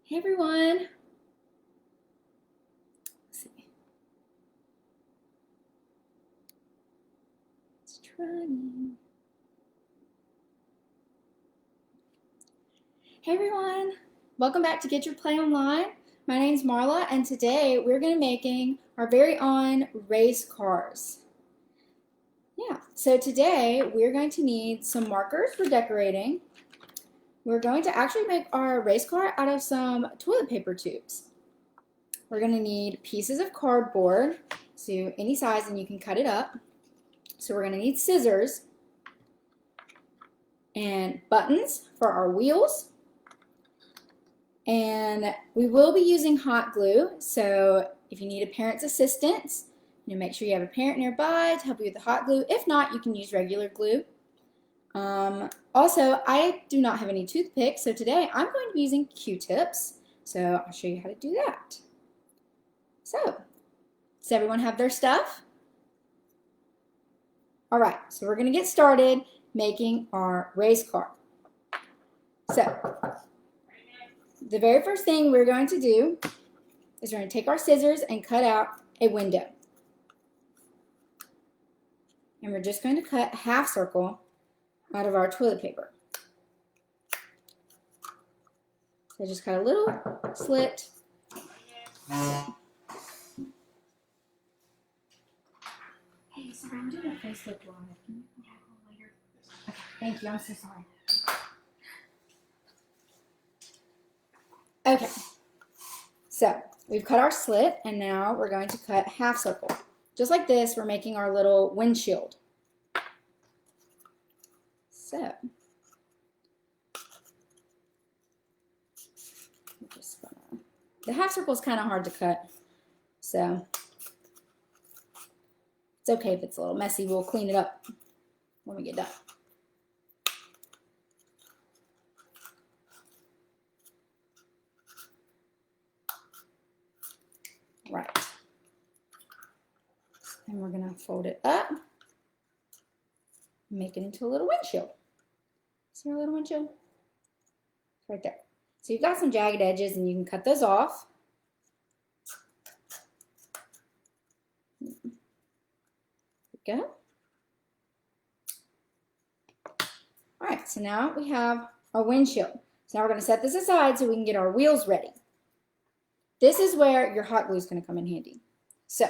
Hey everyone. Let's see. It's trying. Hey everyone. Welcome back to Get Your Play Online. My name's Marla, and today we're going to be making our very own race cars. Yeah, so today we're going to need some markers for decorating. We're going to actually make our race car out of some toilet paper tubes. We're going to need pieces of cardboard, so any size, and you can cut it up. So we're going to need scissors and buttons for our wheels. And we will be using hot glue, so if you need a parent's assistance, make sure you have a parent nearby to help you with the hot glue. If not, you can use regular glue. Also, I do not have any toothpicks, so today I'm going to be using Q-tips. So I'll show you how to do that. So, does everyone have their stuff? All right, so we're going to get started making our race car. So, the very first thing we're going to do is we're going to take our scissors and cut out a window. And we're just going to cut a half circle out of our toilet paper. So just cut a little slit. Hey, sorry, I'm doing a Facebook Live. Can you have one later? Okay, thank you. I'm so sorry. Okay, so we've cut our slit, and now we're going to cut a half circle. Just like this, we're making our little windshield. So, the half circle is kind of hard to cut, so it's okay if it's a little messy. We'll clean it up when we get done. Right. And we're going to fold it up, make it into a little windshield. See our little windshield? Right there. So you've got some jagged edges, and you can cut those off. There we go. All right, so now we have our windshield. So now we're going to set this aside so we can get our wheels ready. This is where your hot glue is going to come in handy. So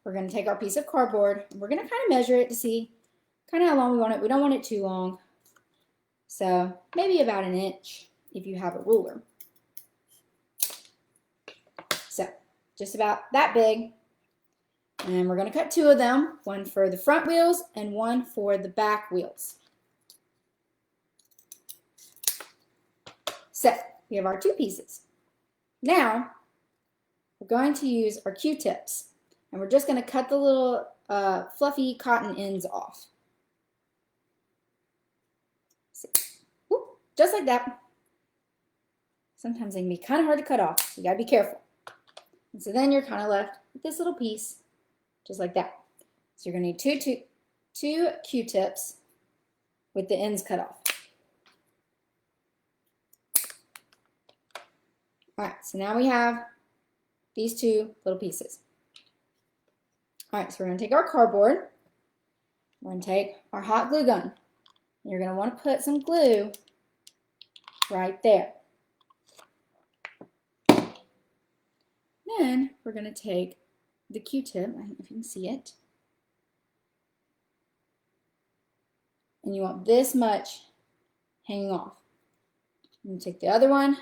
we're going to take our piece of cardboard, and we're going to kind of measure it to see kind of how long we want it. We don't want it too long. So maybe about an inch if you have a ruler. So just about that big. And we're going to cut two of them, one for the front wheels and one for the back wheels. So we have our two pieces. Now we're going to use our Q-tips, and we're just going to cut the little fluffy cotton ends off. Whoop, just like that. Sometimes they can be kind of hard to cut off, so you got to be careful. And so then you're kind of left with this little piece, just like that. So you're going to need two Q-tips with the ends cut off. All right, so now we have these two little pieces. All right, so we're going to take our cardboard. We're going to take our hot glue gun. You're going to want to put some glue right there. Then we're going to take the Q-tip, I don't know if you can see it, and you want this much hanging off. And take the other one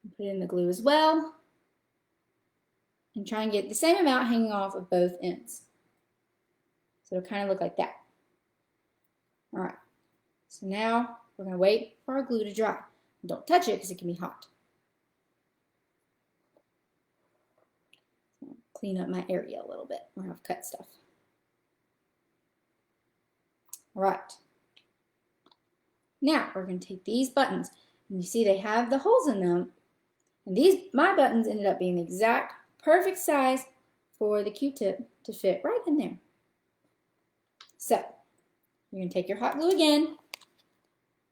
and put in the glue as well, and try and get the same amount hanging off of both ends. So it'll kind of look like that. All right, so now we're going to wait for our glue to dry. Don't touch it because it can be hot. Clean up my area a little bit where I've cut stuff. All right. Now we're going to take these buttons, and you see they have the holes in them. And my buttons ended up being the exact perfect size for the Q-tip to fit right in there. So you're going to take your hot glue again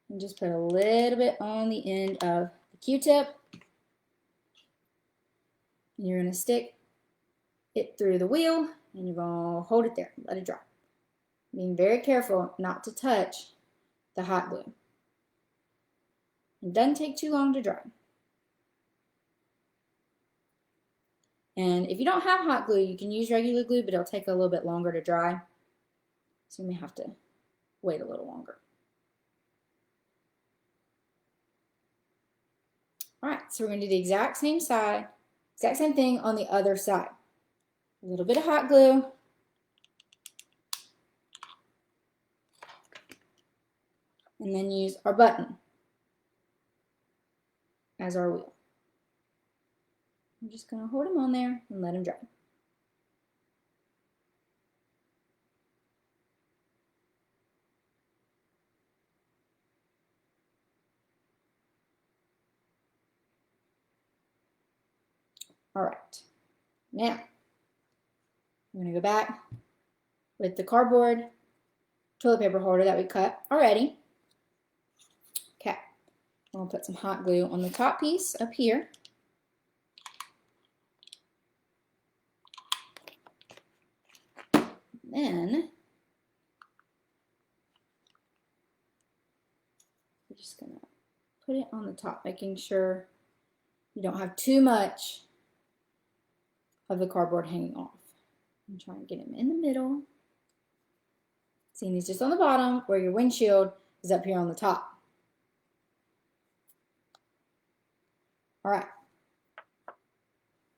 and just put a little bit on the end of the Q-tip And you're going to stick it through the wheel, and you're going to hold it there, let it dry. Being very careful not to touch the hot glue. It doesn't take too long to dry. And if you don't have hot glue, you can use regular glue, but it'll take a little bit longer to dry. So you may have to wait a little longer. All right, so we're going to do the exact same thing on the other side. A little bit of hot glue. And then use our button as our wheel. I'm just going to hold them on there and let them dry. All right, now I'm going to go back with the cardboard toilet paper holder that we cut already. Okay, I'm going to put some hot glue on the top piece up here. Then we're just going to put it on the top, making sure you don't have too much of the cardboard hanging off. And try and get him in the middle. See, he's just on the bottom where your windshield is up here on the top. All right.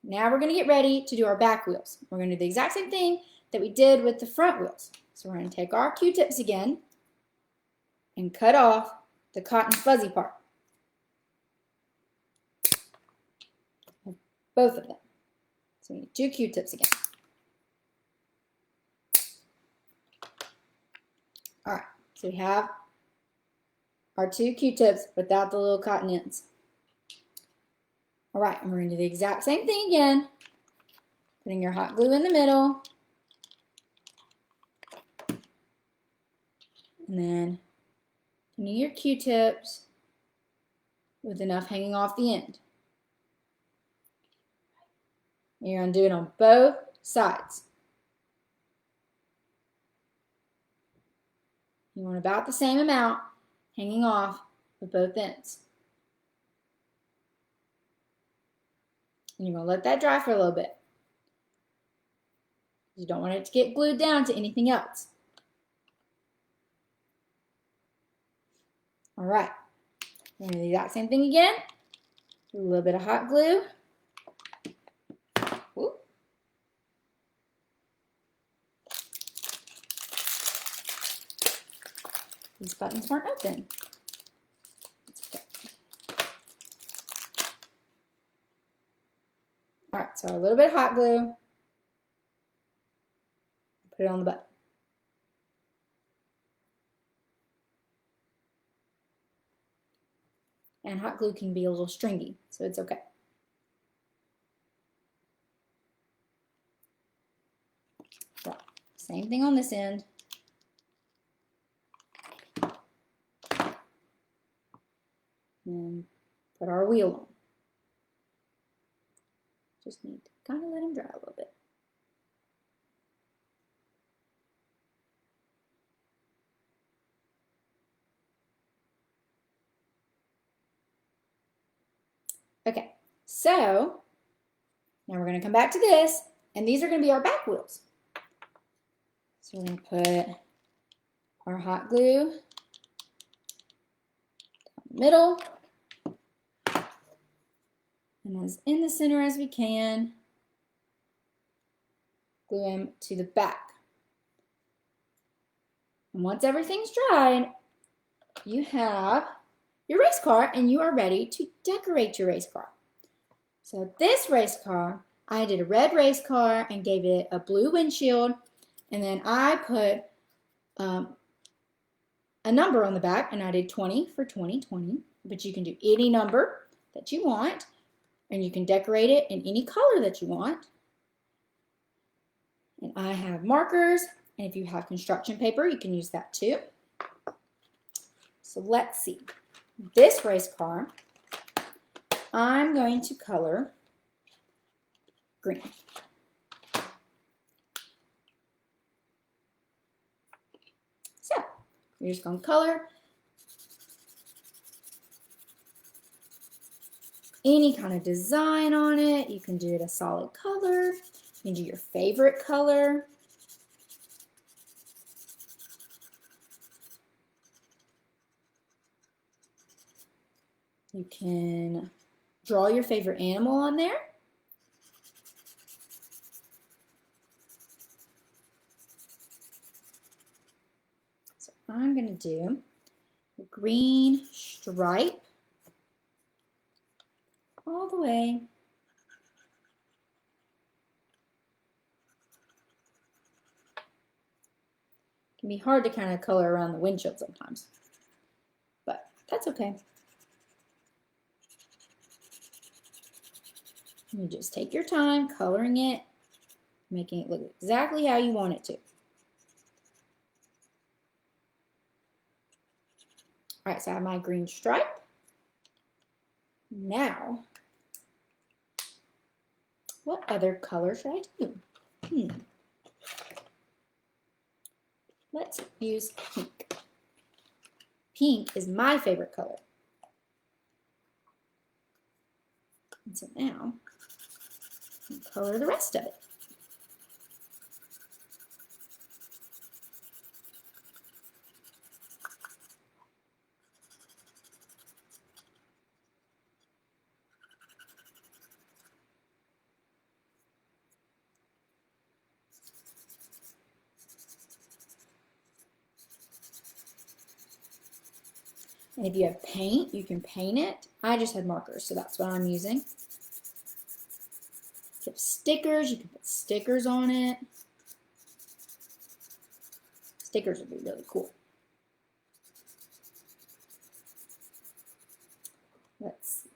Now we're going to get ready to do our back wheels. We're going to do the exact same thing that we did with the front wheels. So we're going to take our Q-tips again and cut off the cotton fuzzy part. Both of them. So we need 2 Q-tips again. All right, so we have our 2 Q-tips without the little cotton ends. All right, and we're going to do the exact same thing again. Putting your hot glue in the middle. And then putting your Q-tips with enough hanging off the end. And you're going to do it on both sides. You want about the same amount hanging off with both ends. And you're going to let that dry for a little bit. You don't want it to get glued down to anything else. All right. We're going to do the exact same thing again. A little bit of hot glue. Ooh. These buttons weren't open. Okay. All right, so a little bit of hot glue. Put it on the button. And hot glue can be a little stringy, so it's okay. So, same thing on this end. And put our wheel on. Just need to kind of let them dry a little bit. Okay, so now we're going to come back to this, and these are going to be our back wheels. So we're going to put our hot glue down the middle, and as in the center as we can, glue them to the back. And once everything's dried, you have your race car, and you are ready to decorate your race car. So this race car, I did a red race car and gave it a blue windshield, and then I put a number on the back, and I did 20 for 2020, but you can do any number that you want, and you can decorate it in any color that you want. And I have markers, and if you have construction paper, you can use that too. So let's see. This race car, I'm going to color green. So you're just going to color any kind of design on it. You can do it a solid color. You can do your favorite color. You can draw your favorite animal on there. So I'm going to do a green stripe all the way. It can be hard to kind of color around the windshield sometimes, but that's okay. You just take your time coloring it, making it look exactly how you want it to. All right, so I have my green stripe. Now, what other color should I do? Let's use pink. Pink is my favorite color. And so now, I'll color the rest of it. And if you have paint, you can paint it. I just had markers, so that's what I'm using. If you have stickers, you can put stickers on it. Stickers would be really cool. Let's see.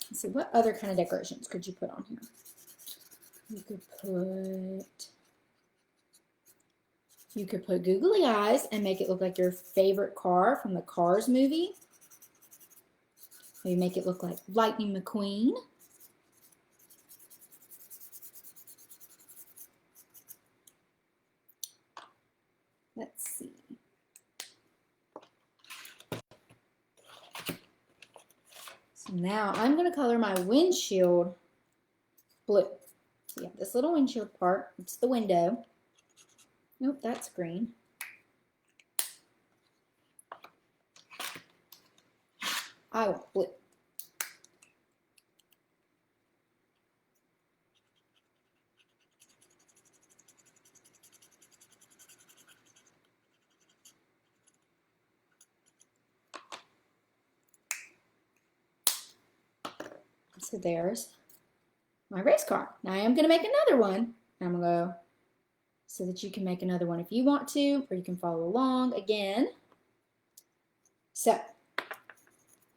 Let's see, what other kind of decorations could you put on here? You could put googly eyes and make it look like your favorite car from the Cars movie. Maybe make it look like Lightning McQueen. Let's see. So now I'm going to color my windshield blue. So you have this little windshield part. It's the window. Nope, that's green. I want blue. So there's my race car. Now I am going to make another one. I'm going to go so that you can make another one if you want to, or you can follow along again. So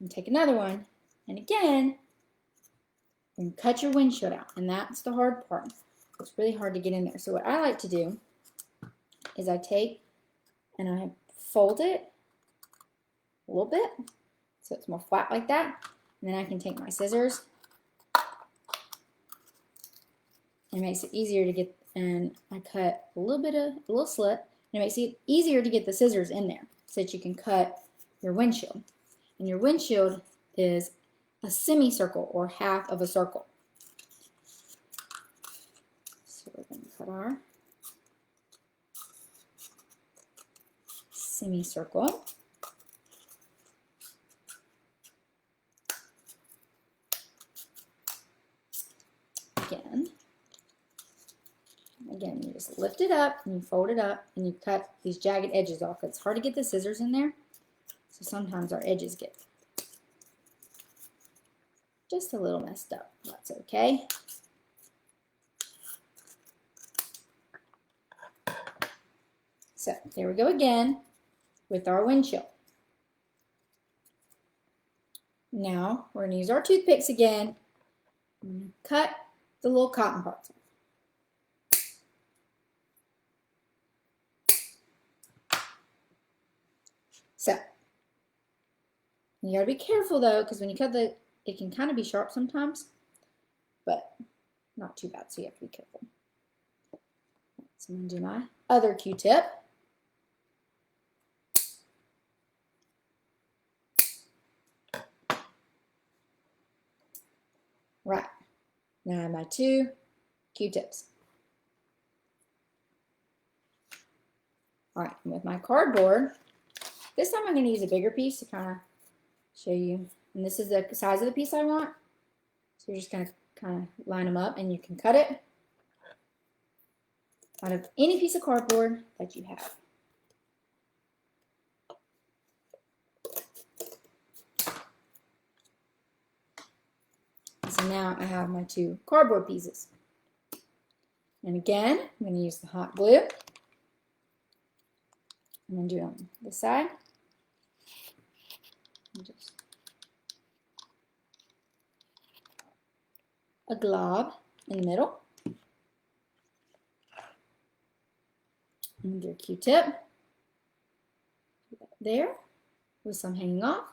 you take another one, and again, you cut your windshield out, and that's the hard part. It's really hard to get in there. So what I like to do is I take and I fold it a little bit so it's more flat like that, and then I can take my scissors. It makes it easier to get, and I cut a little slit, and it makes it easier to get the scissors in there so that you can cut your windshield. And your windshield is a semicircle or half of a circle. So we're going to cut our semicircle. Again, you just lift it up and you fold it up and you cut these jagged edges off. It's hard to get the scissors in there, so sometimes our edges get. Just a little messed up. That's okay. So there we go again with our windshield. Now we're going to use our toothpicks again and cut the little cotton parts off. So you got to be careful though, because when you cut it can kind of be sharp sometimes, but not too bad, so you have to be careful. So I'm going to do my other Q-tip. Right, now I have my 2 Q-tips. All right, and with my cardboard, this time I'm going to use a bigger piece to kind of show you. And this is the size of the piece I want. So you're just going to kind of line them up, and you can cut it out of any piece of cardboard that you have. So now I have my 2 cardboard pieces. And again, I'm going to use the hot glue. I'm going to do it on this side. Just a glob in the middle. And your Q-tip there with some hanging off.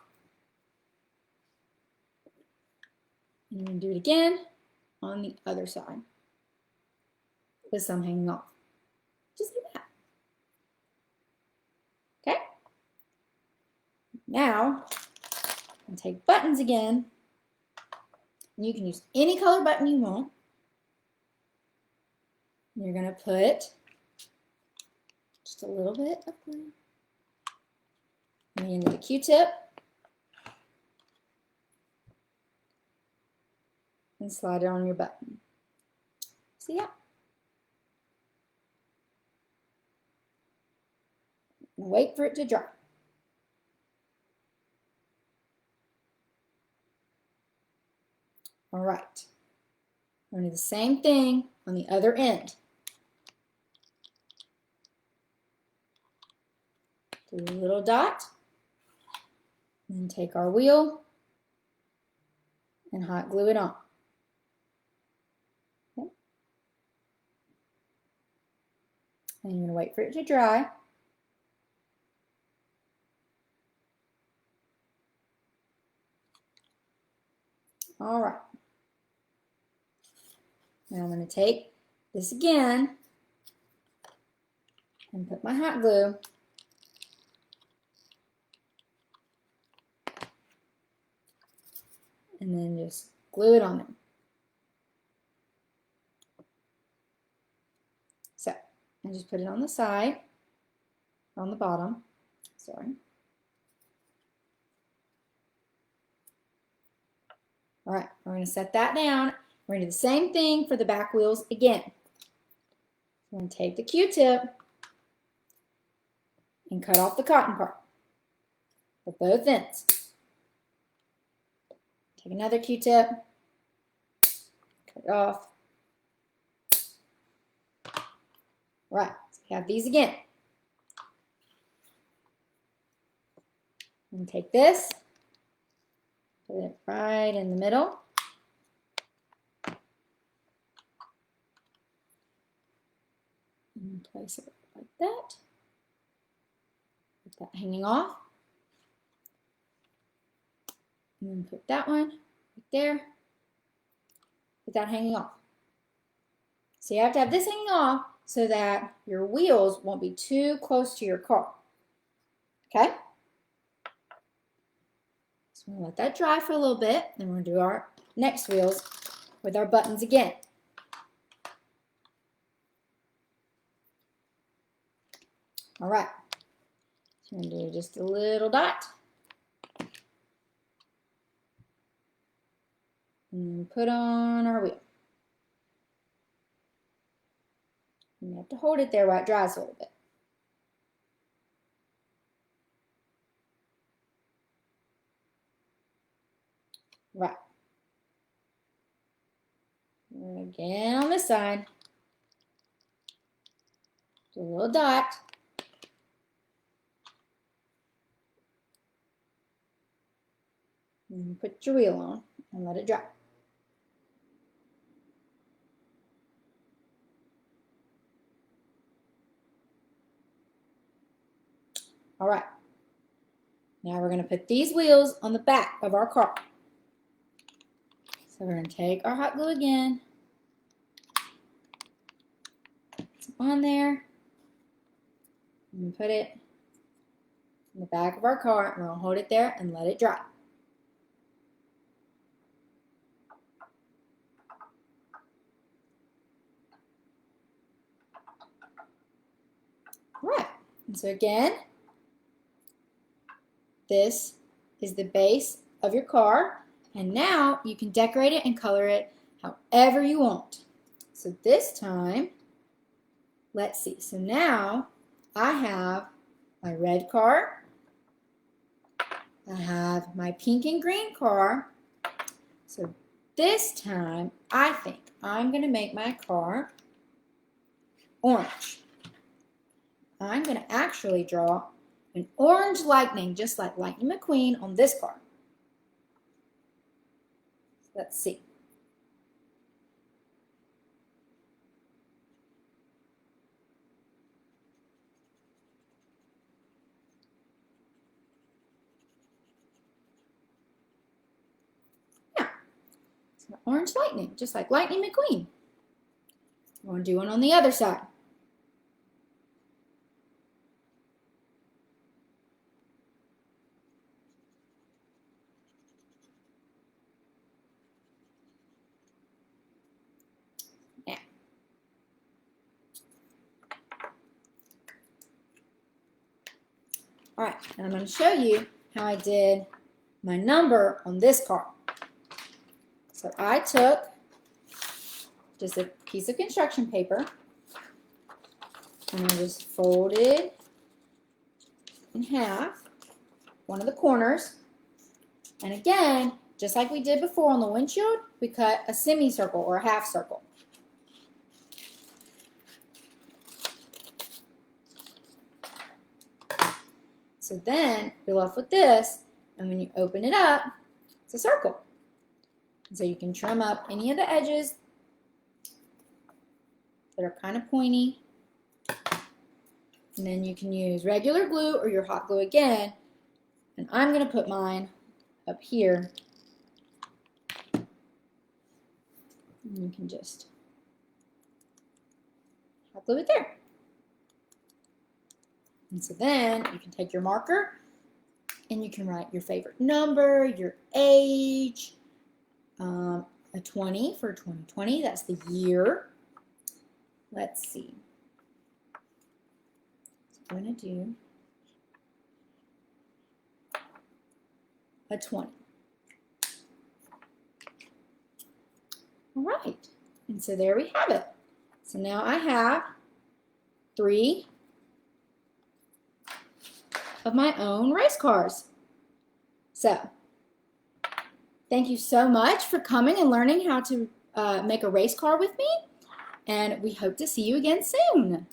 And you're going to do it again on the other side with some hanging off. Just like that. Okay? Now, I'm going to take buttons again. And you can use any color button you want. And you're going to put just a little bit of glue on the end of the Q-tip and slide it on your button. See that? And wait for it to dry. All right. We're going to do the same thing on the other end. Do a little dot, and then take our wheel and hot glue it on. Okay. And you're going to wait for it to dry. All right. Now I'm going to take this again and put my hot glue and then just glue it on them. So I just put it on the side, on the bottom, sorry. All right, we're going to set that down. We're going to do the same thing for the back wheels again. We're going to take the Q-tip and cut off the cotton part for both ends. Take another Q-tip, cut it off. All right, so we have these again. And take this, put it right in the middle. And place it like that. Put that hanging off. And then put that one right there. Put that hanging off. So you have to have this hanging off so that your wheels won't be too close to your car. Okay? So we're going to let that dry for a little bit. Then we're going to do our next wheels with our buttons again. All right. So I'm going to do just a little dot. And put on our wheel. And you have to hold it there while it dries a little bit. Right. Again on this side. Do a little dot. And put your wheel on and let it dry. All right. Now we're going to put these wheels on the back of our car. So we're going to take our hot glue again. It's on there. And put it in the back of our car, and we'll hold it there and let it dry. All right. And so again, this is the base of your car, and now you can decorate it and color it however you want. So this time, let's see. So now I have my red car. I have my pink and green car. So this time, I think I'm going to make my car orange. I'm going to actually draw an orange lightning, just like Lightning McQueen on this car. Let's see. Yeah, it's an orange lightning, just like Lightning McQueen. I'm going to do one on the other side. All right, and I'm going to show you how I did my number on this car. So I took just a piece of construction paper and I just folded in half one of the corners. And again, just like we did before on the windshield, we cut a semicircle or a half circle. So then you're left with this, and when you open it up, it's a circle. And so you can trim up any of the edges that are kind of pointy. And then you can use regular glue or your hot glue again. And I'm going to put mine up here. And you can just hot glue it there. And so then you can take your marker and you can write your favorite number, your age, a 20 for 2020, that's the year. Let's see. So I'm going to do a 20. All right, and so there we have it. So now I have 3 of my own race cars. So, thank you so much for coming and learning how to make a race car with me, and we hope to see you again soon.